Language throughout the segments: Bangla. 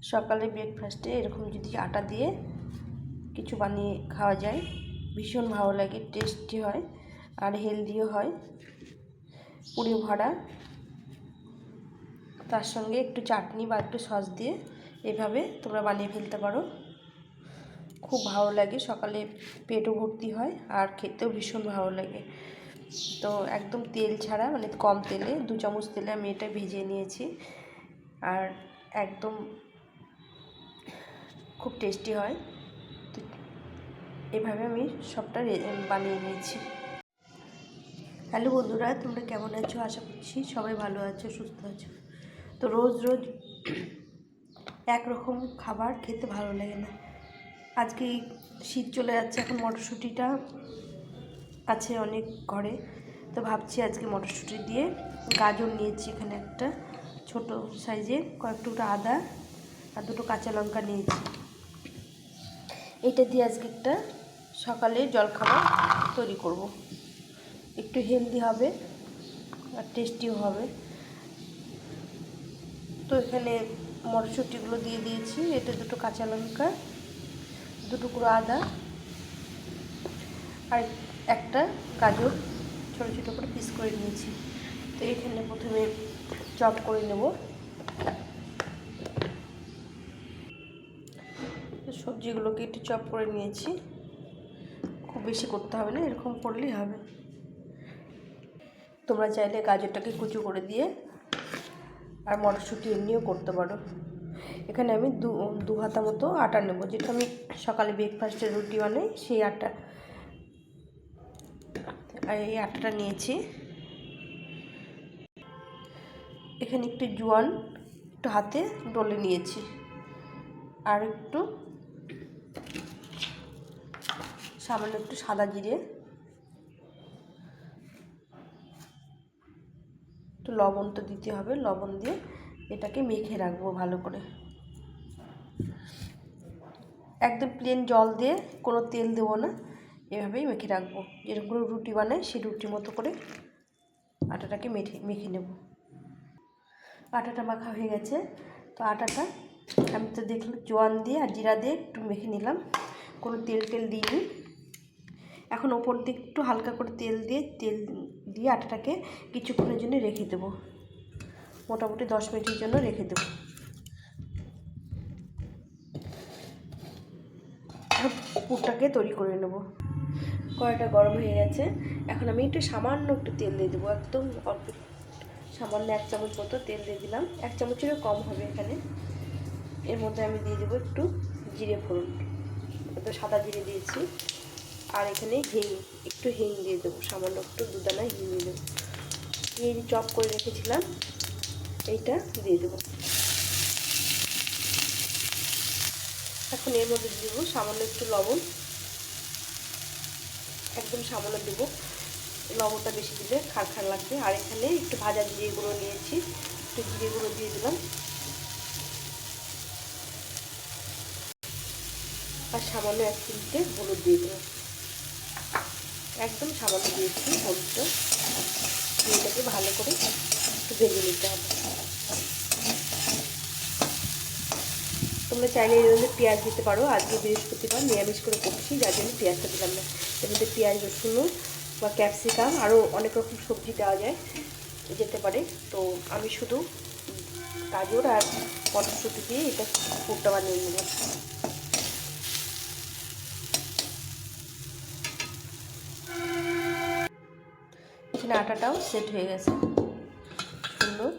সকালে ব্রেকফাস্টে এরকম যদি আটা দিয়ে কিছু বানিয়ে খাওয়া যায় ভীষণ ভালো লাগে, টেস্টি হয় আর হেলদিও হয়, পুরি ভরা। তার সঙ্গে একটু চাটনি বা একটু সস দিয়ে এভাবে তোমরা বানিয়ে ফেলতে পারো। খুব ভালো লাগে, সকালে পেটও ভর্তি হয় আর খেতেও ভীষণ ভালো লাগে। তো একদম তেল ছাড়া, মানে কম তেলে 2 চামচ তেলে আমি এটা ভেজে নিয়েছি আর একদম খুব টেস্টি হয়। তো এভাবে আমি সবটা বানিয়ে নিয়েছি। হ্যালো বন্ধুরা, তোমরা কেমন আছো? আশা করছি সবাই ভালো আছো, সুস্থ আছো। তো রোজ রোজ একরকম খাবার খেতে ভালো লাগে না। আজকে শীত চলে যাচ্ছে, এখন মটরশুঁটিটা আছে অনেক ঘরে, তো ভাবছি আজকে মটরশুঁটি দিয়ে গাজর নিয়েছি, এখানে একটা ছোট সাইজে কয়েক টুকরো আদা আর 2টো কাঁচা লঙ্কা নিয়েছি। এটা দিয়ে আজকে একটা সকালে জলখাবার তৈরি করব, একটু হেলদি হবে আর টেস্টিও হবে। তো এখানে মটরশুঁটিগুলো দিয়ে দিয়েছি, এটা 2টো কাঁচা লঙ্কা, 2 টুকরো আদা আর একটা গাজর ছোটো ছোটো করে পিস করে নিয়েছি। তো এখানে প্রথমে চপ করে নেব। সবজিগুলোকে একটু চপ করে নিয়েছি, খুব বেশি করতে হবে না, এরকম করলেই হবে। তোমরা চাইলে গাজরটাকে কুচো করে দিয়ে আর মটরশুঁটি এমনিও করতে পারো। এখানে আমি দু হাতা মতো আটা নেব, যেটা আমি সকালে ব্রেকফাস্টে রুটি বানাই সেই আটা। আর এই আটাটা নিয়েছি। এখানে একটু জোয়ান একটু হাতে ডলে নিয়েছি আর একটু সামান্য একটু সাদা জিরে, একটু লবণ তো দিতে হবে, লবণ দিয়ে এটাকে মেখে রাখবো ভালো করে। একদম প্লেন জল দিয়ে, কোনো তেল দেবো না, এভাবেই মেখে রাখবো। যেরকম রুটি বানাই সেই রুটির মতো করে আটাটাকে মেখে নেব। আটাটা মাখা হয়ে গেছে। তো আটাটা আমি তো দেখলাম জোয়ান দিয়ে আর জিরা দিয়ে একটু মেখে নিলাম, কোনো তেল দিইনি। এখন ওপর দিকে একটু হালকা করে তেল দিয়ে আটাটাকে কিছুক্ষণের জন্য রেখে দেবো, মোটামুটি 10 মিনিটের জন্য রেখে দেবো। পুরটাকে তৈরি করে নেব। কড়াইটা গরম হয়ে গেছে, এখন আমি সামান্য একটু তেল দিয়ে দেবো, একদম অল্প, সামান্য 1 চামচ মতো তেল দিয়ে দিলাম, 1 চামচেরও কম হবে এখানে। এর মধ্যে আমি দিয়ে দেবো একটু জিরে ফোড়ন, তো সাদা জিরে দিয়েছি, আর এখানে একটু হিং দিয়ে দেবো, সামান্য একটু 2 দানা হিং দিয়ে দেবো। এই চপ করে রেখেছিলাম এইটা দিয়ে দেবো। এখন এর মধ্যে দিয়ে দেবো সামান্য একটু লবণ, একদম সামান্য দেবো, লবণটা বেশি দিলে খার লাগবে। আর এখানে একটু ভাজা জিরে গুঁড়ো নিয়েছি, একটু জিরে গুঁড়ো দিয়ে দিলাম, আর সামান্য 1 চিমটে হলুদ দিয়ে দিলাম, একদম সামান্য দিয়েছি হলুদটা। এটাকে ভালো করে একটু ভেজে নিতে হবে। তোমরা চাইলে এর মধ্যে পেঁয়াজ দিতে পারো, আজকে বৃহস্পতিবার নিরামিষ করে করছি যার জন্য পেঁয়াজটা দিলাম না। এর মধ্যে পেঁয়াজ, রসুন বা ক্যাপসিকাম আরও অনেক রকম সবজি দেওয়া যেতে পারে। তো আমি শুধু গাজর আর মটরশুঁটি দিয়ে এটা পুরটা বানিয়ে নিলাম। এখানে আটাটাও সেট হয়ে গেছে সুন্দর।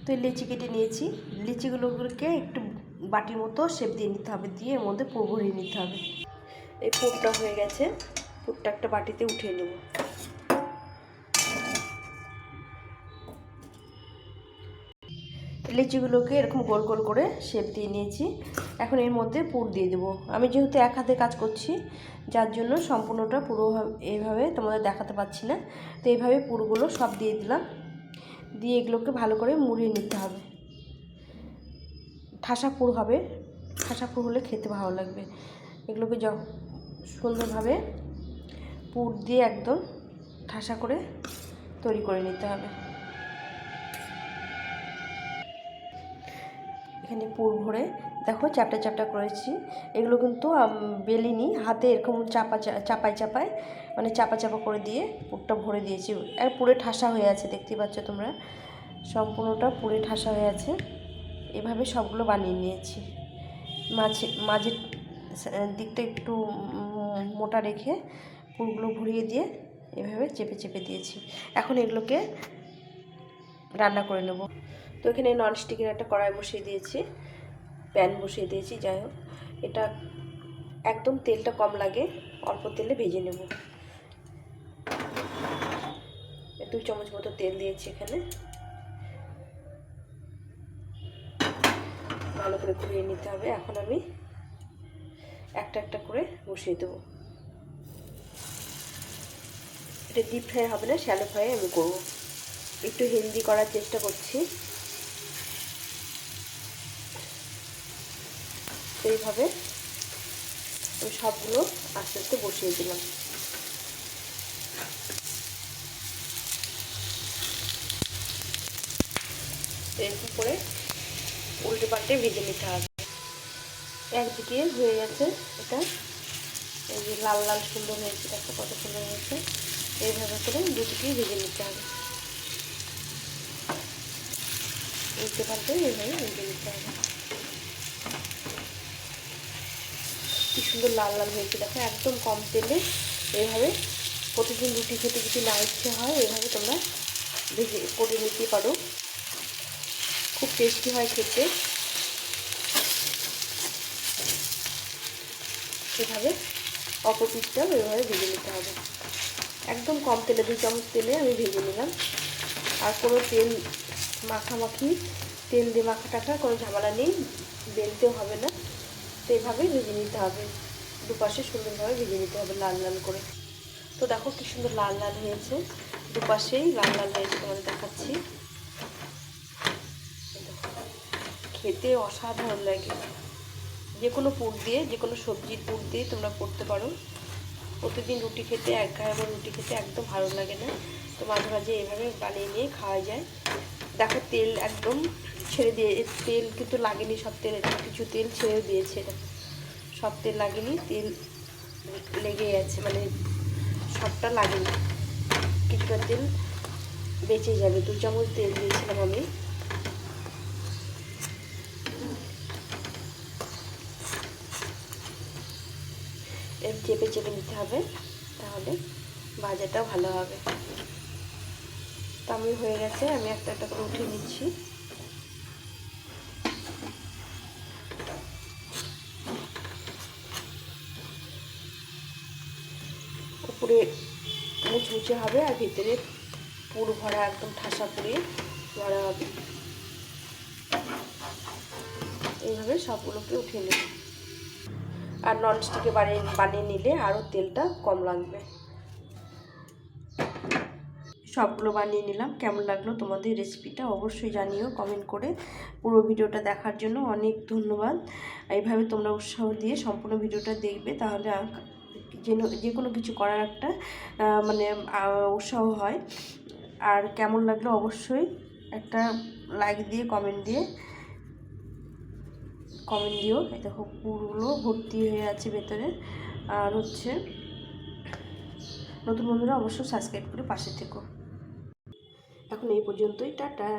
তো লিচি কেটে নিয়েছি, লিচিগুলোকে একটু বাটির মতো শেপ দিয়ে নিতে হবে, দিয়ে এর মধ্যে পুর ভরিয়ে নিতে হবে। এই পুরটা হয়ে গেছে, পুরটা একটা বাটিতে উঠিয়ে নেব। লিচিগুলোকে এরকম গোল গোল করে শেপ দিয়ে নিয়েছি। এখন এর মধ্যে পুর দিয়ে দেবো। আমি যেহেতু এক হাতে কাজ করছি যার জন্য সম্পূর্ণটা পুরো এইভাবে তোমাদের দেখাতে পারছি না। তো এইভাবে পুরগুলো সব দিয়ে দিলাম, দিয়ে এগুলোকে ভালো করে মুড়িয়ে নিতে হবে। ঠাসা পুর হবে, ঠাসা পুর হলে খেতে ভালো লাগবে। এগুলোকে সুন্দরভাবে পুর দিয়ে একদম ঠাসা করে তৈরি করে নিতে হবে। এখানে পুর ভরে দেখো চ্যাপটা চ্যাপটা করেছি। এগুলো কিন্তু বেলিনি, হাতে এরকম চাপায় মানে চাপা করে দিয়ে পুরটা ভরে দিয়েছি। আর পুরে ঠাসা হয়ে আছে, দেখতে পাচ্ছ তোমরা, সম্পূর্ণটা পুরে ঠাসা হয়ে আছে। এভাবে সবগুলো বানিয়ে নিয়েছি। মাঝের দিকটা একটু মোটা রেখে পুরগুলো ভরিয়ে দিয়ে এভাবে চেপে দিয়েছি। এখন এগুলোকে রান্না করে নেব। তো এখানে ননস্টিকের একটা কড়াই বসিয়ে দিয়েছি, প্যান বসিয়ে দিয়েছি। যাই হোক, এটা একদম তেলটা কম লাগে, অল্প তেলে ভেজে নেব। 2 চামচ মতো তেল দিয়েছি এখানে। ভালো করে ঘুরিয়ে নিতে হবে। এখন আমি একটা একটা করে বসিয়ে দেবো। এটা ডিপ ফ্রাই হবে না, শ্যালো ফ্রাই আমি করবো। একটু হেলদি করার চেষ্টা করছি। তো এইভাবে আমি সবগুলো আস্তে আস্তে বসিয়ে দিলাম। এরকম করে উল্টে পাল্টে ভেজে নিতে হবে। একদিকে হয়ে গেছে, এটা এই যে লাল লাল সুন্দর হয়েছে, দেখো কত সুন্দর হয়েছে। এইভাবে করে দুদিকেই ভেজে নিতে হবে, উল্টে পাল্টে এইভাবে ভেজে নিতে হবে। কি সুন্দর লাল লাল হয়েছে দেখো, একদম কম তেলে। এইভাবে প্রতিদিন রুটি খেতে যদি না ইচ্ছে হয়, এইভাবে তোমরা ভেজে করে নিতে পারো, খুব টেস্টি হয় খেতে। এভাবে অপর পিঠটাও এভাবে ভেজে নিতে হবে। একদম কম তেলে 2 চামচ তেলে আমি ভেজে নিলাম। আর কোনো তেল মাখামাখি, তেল দিয়ে মাখা টাখা কোনো ঝামেলা নেই, বেলতেও হবে না। তো এইভাবেই ভেজে নিতে হবে, দুপাশে সুন্দরভাবে ভেজে নিতে হবে লাল লাল করে। তো দেখো কি সুন্দর লাল লাল হয়েছে, দুপাশেই লাল লাল হয়েছে, তোমাদের দেখাচ্ছি। খেতে অসাধারণ লাগে। যে কোনো পুর দিয়ে, যে কোনো সবজির পুর দিয়ে তোমরা করতে পারো। প্রতিদিন রুটি খেতে, এক ঘায়ের রুটি খেতে একদম ভালো লাগে না। তো মাঝে মাঝে এভাবে বানিয়ে নিয়ে খাওয়া যায়। দেখো তেল একদম ছেড়ে দিয়ে, তেল কিন্তু লাগেনি, সব তেল কিছু তেল ছেড়ে দিয়েছে। এটা সব তেল লাগেনি, তেল লেগে আছে, মানে সবটা লাগেনি, কিছুটা তেল বেঁচে যাবে। 2 চামচ তেল দিয়েছিলাম আমি। এর চেপে নিতে হবে, তাহলে ভাজাটা ভালো হবে। তো আমি হয়ে গেছে, আমি একটা একটা করে উঠিয়ে নিচ্ছি। উপরে মুচমুচে হবে আর ভিতরে পুর ভরা, একদম ঠাসা পুরে ভরা হবে। এইভাবে সবগুলোকে উঠিয়ে নেব। আর ননস্টিকে বানিয়ে নিলে আরও তেলটা কম লাগবে। সবগুলো বানিয়ে নিলাম। কেমন লাগলো তোমাদের রেসিপিটা অবশ্যই জানিও কমেন্ট করে। পুরো ভিডিওটা দেখার জন্য অনেক ধন্যবাদ। এইভাবে তোমরা উৎসাহ দিয়ে সম্পূর্ণ ভিডিওটা দেখবে, তাহলে যে কোনো কিছু করার একটা মানে উৎসাহ হয়। আর কেমন লাগলো অবশ্যই একটা লাইক দিয়ে কমেন্ট দিও। এই দেখো পুরগুলো ভর্তি হয়ে আছে ভেতরে। আর হচ্ছে নতুন বন্ধুরা অবশ্যই সাবস্ক্রাইব করে পাশে থেকো। এখন এই পর্যন্তই, টাটা।